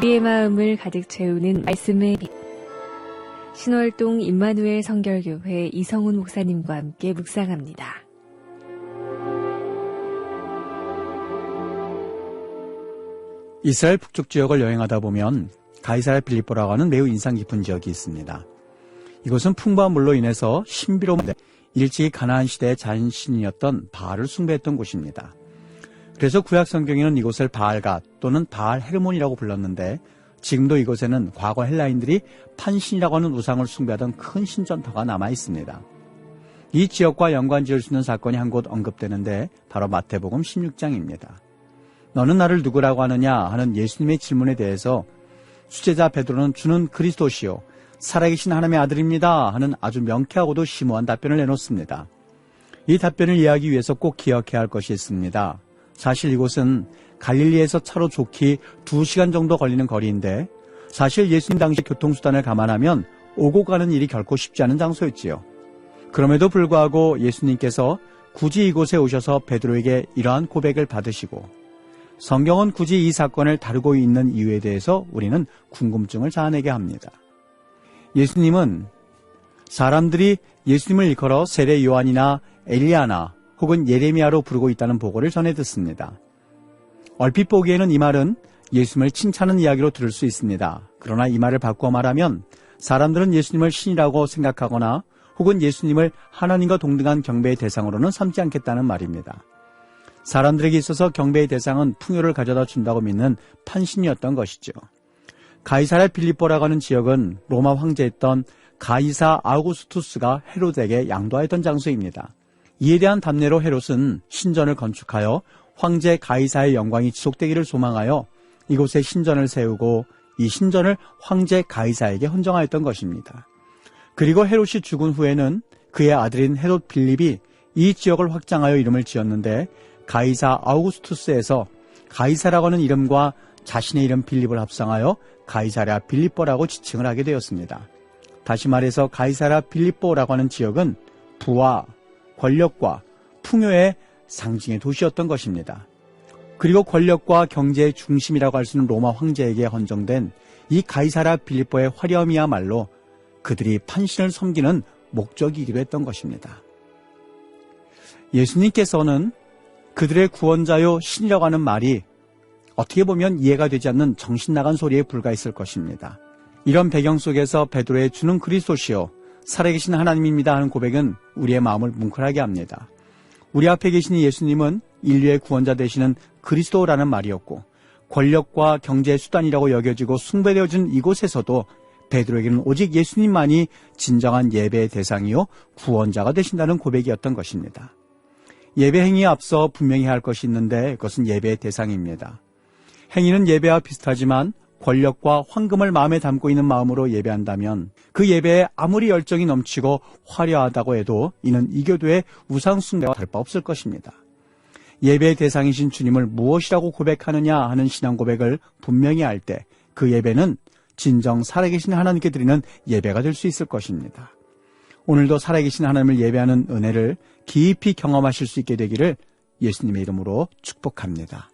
우리의 마음을 가득 채우는 말씀의 빛. 신월동 임마누엘 성결교회 이성훈 목사님과 함께 묵상합니다. 이스라엘 북쪽 지역을 여행하다 보면 가이사랴 빌립보라고 하는 매우 인상 깊은 지역이 있습니다. 이곳은 풍부한 물로 인해서 신비로운데 일찍이 가나안 시대의 잔신이었던 바알을 숭배했던 곳입니다. 그래서 구약 성경에는 이곳을 바알갓 또는 바알 헤르몬이라고 불렀는데, 지금도 이곳에는 과거 헬라인들이 판신이라고 하는 우상을 숭배하던 큰 신전터가 남아 있습니다. 이 지역과 연관 지을 수 있는 사건이 한 곳 언급되는데 바로 마태복음 16장입니다. 너는 나를 누구라고 하느냐 하는 예수님의 질문에 대해서 수제자 베드로는 주는 그리스도시요 살아계신 하나님의 아들입니다 하는 아주 명쾌하고도 심오한 답변을 내놓습니다. 이 답변을 이해하기 위해서 꼭 기억해야 할 것이 있습니다. 사실 이곳은 갈릴리에서 차로 좋기 2시간 정도 걸리는 거리인데, 사실 예수님 당시 교통수단을 감안하면 오고 가는 일이 결코 쉽지 않은 장소였지요. 그럼에도 불구하고 예수님께서 굳이 이곳에 오셔서 베드로에게 이러한 고백을 받으시고, 성경은 굳이 이 사건을 다루고 있는 이유에 대해서 우리는 궁금증을 자아내게 합니다. 예수님은 사람들이 예수님을 일컬어 세례 요한이나 엘리야나 혹은 예레미야로 부르고 있다는 보고를 전해 듣습니다. 얼핏 보기에는 이 말은 예수님을 칭찬하는 이야기로 들을 수 있습니다. 그러나 이 말을 바꾸어 말하면 사람들은 예수님을 신이라고 생각하거나 혹은 예수님을 하나님과 동등한 경배의 대상으로는 삼지 않겠다는 말입니다. 사람들에게 있어서 경배의 대상은 풍요를 가져다 준다고 믿는 판신이었던 것이죠. 가이사랴 빌립보라고 하는 지역은 로마 황제였던 가이사 아우구스투스가 헤롯에게 양도하였던 장소입니다. 이에 대한 답례로 헤롯은 신전을 건축하여 황제 가이사의 영광이 지속되기를 소망하여 이곳에 신전을 세우고 이 신전을 황제 가이사에게 헌정하였던 것입니다. 그리고 헤롯이 죽은 후에는 그의 아들인 헤롯 빌립이 이 지역을 확장하여 이름을 지었는데, 가이사 아우구스투스에서 가이사라고 하는 이름과 자신의 이름 빌립을 합성하여 가이사랴 빌립보라고 지칭을 하게 되었습니다. 다시 말해서 가이사랴 빌립보라고 하는 지역은 부와 권력과 풍요의 상징의 도시였던 것입니다. 그리고 권력과 경제의 중심이라고 할 수 있는 로마 황제에게 헌정된 이 가이사랴 빌립보의 화려함이야말로 그들이 판신을 섬기는 목적이기도 했던 것입니다. 예수님께서는 그들의 구원자요 신이라고 하는 말이 어떻게 보면 이해가 되지 않는 정신나간 소리에 불과했을 것입니다. 이런 배경 속에서 베드로의 주는 그리스도시요 살아계신 하나님입니다 하는 고백은 우리의 마음을 뭉클하게 합니다. 우리 앞에 계신 예수님은 인류의 구원자 되시는 그리스도라는 말이었고, 권력과 경제의 수단이라고 여겨지고 숭배되어진 이곳에서도 베드로에게는 오직 예수님만이 진정한 예배의 대상이요 구원자가 되신다는 고백이었던 것입니다. 예배 행위에 앞서 분명히 해야 할 것이 있는데, 그것은 예배의 대상입니다. 행위는 예배와 비슷하지만 권력과 황금을 마음에 담고 있는 마음으로 예배한다면 그 예배에 아무리 열정이 넘치고 화려하다고 해도 이는 이교도의 우상 숭배와 다를 바 없을 것입니다. 예배의 대상이신 주님을 무엇이라고 고백하느냐 하는 신앙 고백을 분명히 할 때 그 예배는 진정 살아계신 하나님께 드리는 예배가 될 수 있을 것입니다. 오늘도 살아계신 하나님을 예배하는 은혜를 깊이 경험하실 수 있게 되기를 예수님의 이름으로 축복합니다.